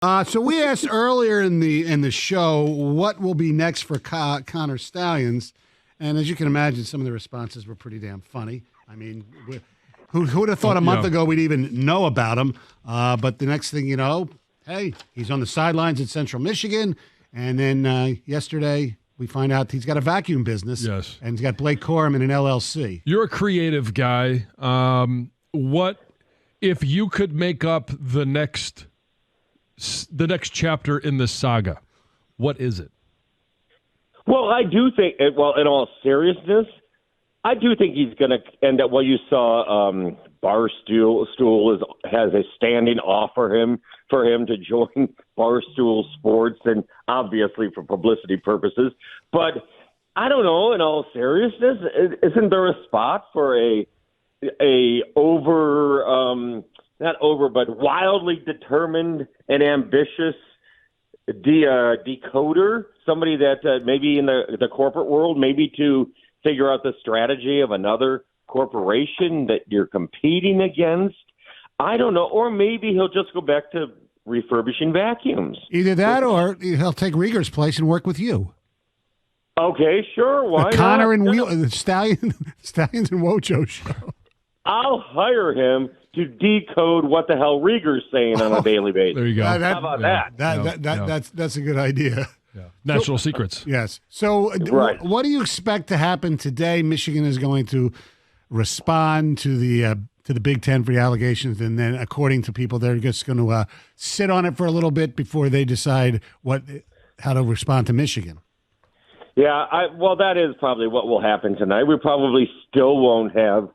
So we asked earlier in the show what will be next for Connor Stallions, and as you can imagine, some of the responses were pretty damn funny. I mean, who would have thought a month ago we'd even know about him? But the next thing you know, hey, he's on the sidelines at Central Michigan, and then yesterday we find out he's got a vacuum business. Yes, and he's got Blake Corum and an LLC. You're a creative guy. What if you could make up the next chapter in the saga? What is it? Well, I do think, well, in all seriousness, I do think he's going to end up, well, you saw Barstool has a standing offer for him to join Barstool Sports, and obviously for publicity purposes. But I don't know, in all seriousness, isn't there a spot for a not over, but wildly determined and ambitious decoder, somebody that maybe in the corporate world, maybe to figure out the strategy of another corporation that you're competing against? I don't know. Or maybe he'll just go back to refurbishing vacuums. Either that or he'll take Rieger's place and work with you. Okay, sure. Why Connor not? and the Stallions and Wojo show. I'll hire him to decode what the hell Rieger's saying on a daily basis. There you go. How about that? That's a good idea. Yeah. National secrets. Yes. So right. What do you expect to happen today? Michigan is going to respond to the Big Ten for the allegations, and then according to people, they're just going to sit on it for a little bit before they decide how to respond to Michigan. Yeah, well, that is probably what will happen tonight. We probably still won't have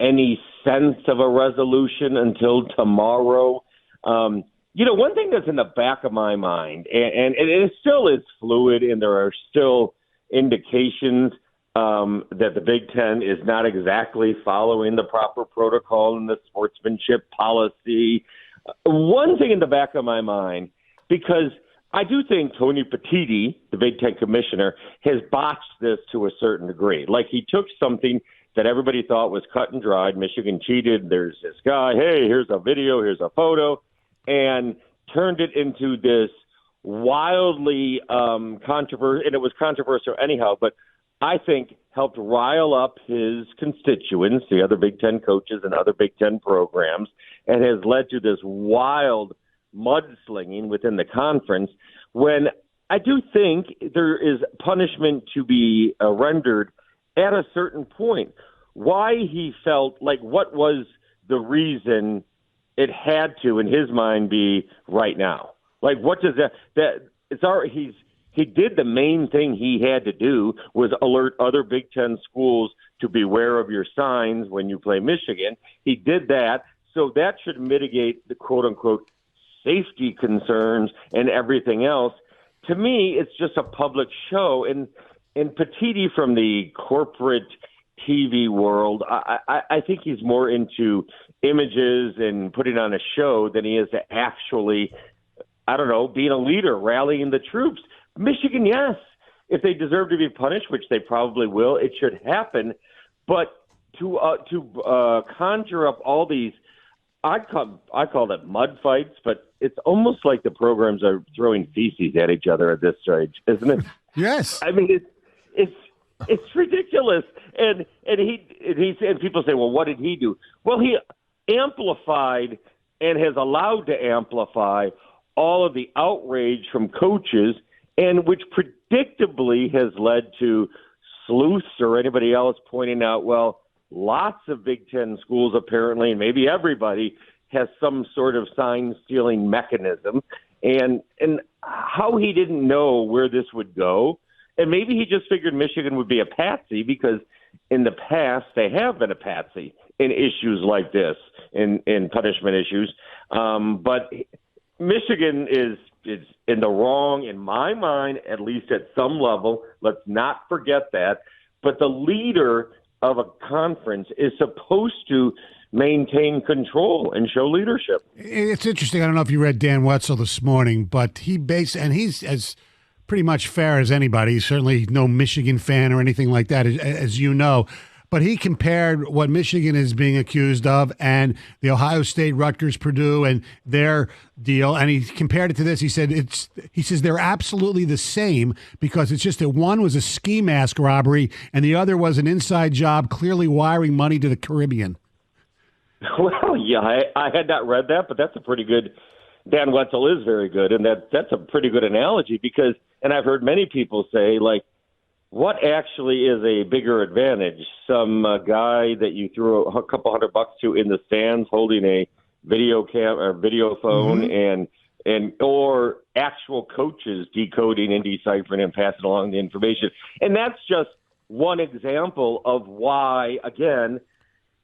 any sense of a resolution until tomorrow. One thing that's in the back of my mind, and it still is fluid, and there are still indications that the Big Ten is not exactly following the proper protocol and the sportsmanship policy. One thing in the back of my mind, because I do think Tony Petitti, the Big Ten commissioner, has botched this to a certain degree. Like, he took something that everybody thought was cut and dried. Michigan cheated. There's this guy. Hey, here's a video. Here's a photo. And turned it into this wildly controversial, and it was controversial anyhow, but I think helped rile up his constituents, the other Big Ten coaches and other Big Ten programs, and has led to this wild mudslinging within the conference, when I do think there is punishment to be rendered at a certain point. Why he felt like, what was the reason it had to, in his mind, be right now? Like, what does he did the main thing he had to do, was alert other Big Ten schools to beware of your signs when you play Michigan. He did that, so that should mitigate the quote-unquote safety concerns and everything else. To me, it's just a public show. And Petitti, from the corporate TV world, I think he's more into images and putting on a show than he is to actually, I don't know, being a leader, rallying the troops. Michigan, yes, if they deserve to be punished, which they probably will, it should happen. But to conjure up all these, I call it mud fights, but it's almost like the programs are throwing feces at each other at this stage, isn't it? Yes. I mean, it's ridiculous. And people say, well, what did he do? Well, he amplified and has allowed to amplify all of the outrage from coaches, and which predictably has led to sleuths or anybody else pointing out, well, lots of Big Ten schools apparently, and maybe everybody, has some sort of sign-stealing mechanism. And how he didn't know where this would go, and maybe he just figured Michigan would be a patsy, because in the past they have been a patsy in issues like this, in punishment issues. But Michigan is in the wrong, in my mind, at least at some level. Let's not forget that. But the leader of a conference is supposed to maintain control and show leadership. It's interesting. I don't know if you read Dan Wetzel this morning, but he's as pretty much fair as anybody. He's certainly no Michigan fan or anything like that, as you know. but he compared what Michigan is being accused of and the Ohio State, Rutgers, Purdue, and their deal, and he compared it to this. He says they're absolutely the same because it's just that one was a ski mask robbery and the other was an inside job, clearly wiring money to the Caribbean. Well, yeah, I had not read that, but that's a pretty good. Dan Wetzel is very good, and that's a pretty good analogy because, and I've heard many people say, like, what actually is a bigger advantage? Some guy that you threw a couple $100 to in the stands holding a video phone and or actual coaches decoding and deciphering and passing along the information. And that's just one example of why, again,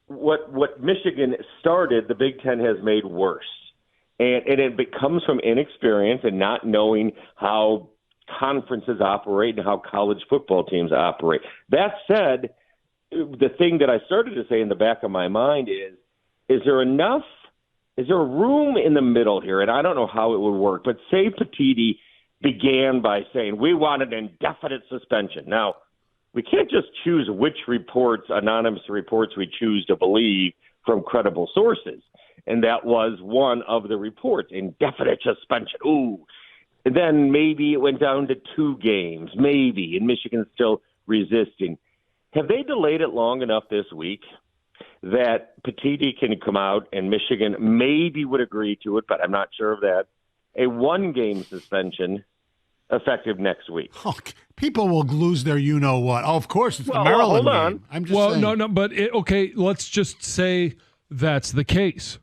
what Michigan started, the Big Ten has made worse. And it comes from inexperience and not knowing how conferences operate and how college football teams operate. That said, the thing that I started to say in the back of my mind is there room in the middle here? And I don't know how it would work, but say Petitti began by saying, we want an indefinite suspension. Now, we can't just choose which anonymous reports we choose to believe from credible sources. And that was one of the reports, indefinite suspension. Ooh. And then maybe it went down to 2 games, maybe, and Michigan's still resisting. Have they delayed it long enough this week that Petitti can come out and Michigan maybe would agree to it, but I'm not sure of that, a 1-game suspension effective next week? Oh, people will lose their you-know-what. Oh, of course, it's the Maryland game. I'm just saying. No, but okay, let's just say that's the case.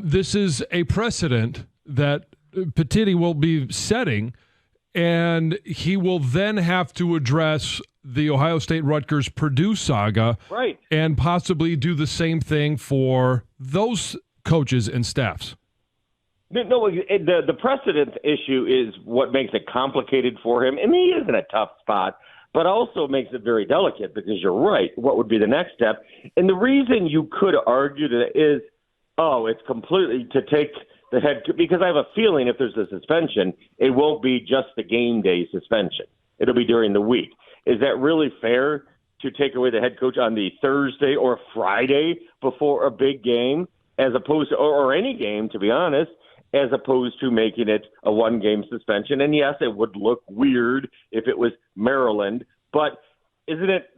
This is a precedent that Petitti will be setting, and he will then have to address the Ohio State, Rutgers, Purdue saga, right, and possibly do the same thing for those coaches and staffs. No, the precedent issue is what makes it complicated for him, and he is in a tough spot, but also makes it very delicate because you're right. What would be the next step? And the reason you could argue that is, it's completely to take the head, because I have a feeling if there's a suspension, it won't be just the game day suspension. It'll be during the week. Is that really fair to take away the head coach on the Thursday or Friday before a big game, as opposed to, or any game, to be honest, as opposed to making it a 1-game suspension? And yes, it would look weird if it was Maryland, but isn't it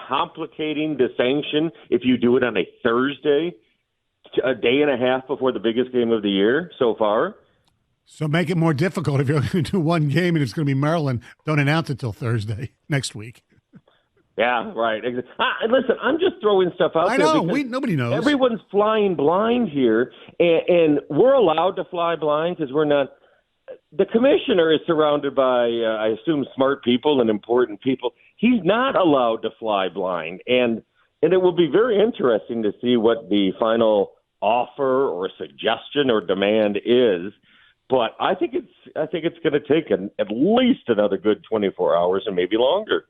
complicating the sanction if you do it on a Thursday, a day and a half before the biggest game of the year so far? So make it more difficult. If you're going to do 1 game and it's going to be Maryland, don't announce it till Thursday next week. Yeah, right. Listen, I'm just throwing stuff out there. I know. Nobody knows. Everyone's flying blind here, and we're allowed to fly blind because we're not. The commissioner is surrounded by, I assume, smart people and important people. He's not allowed to fly blind, and it will be very interesting to see what the final offer or suggestion or demand is. But I think it's going to take at least another good 24 hours and maybe longer.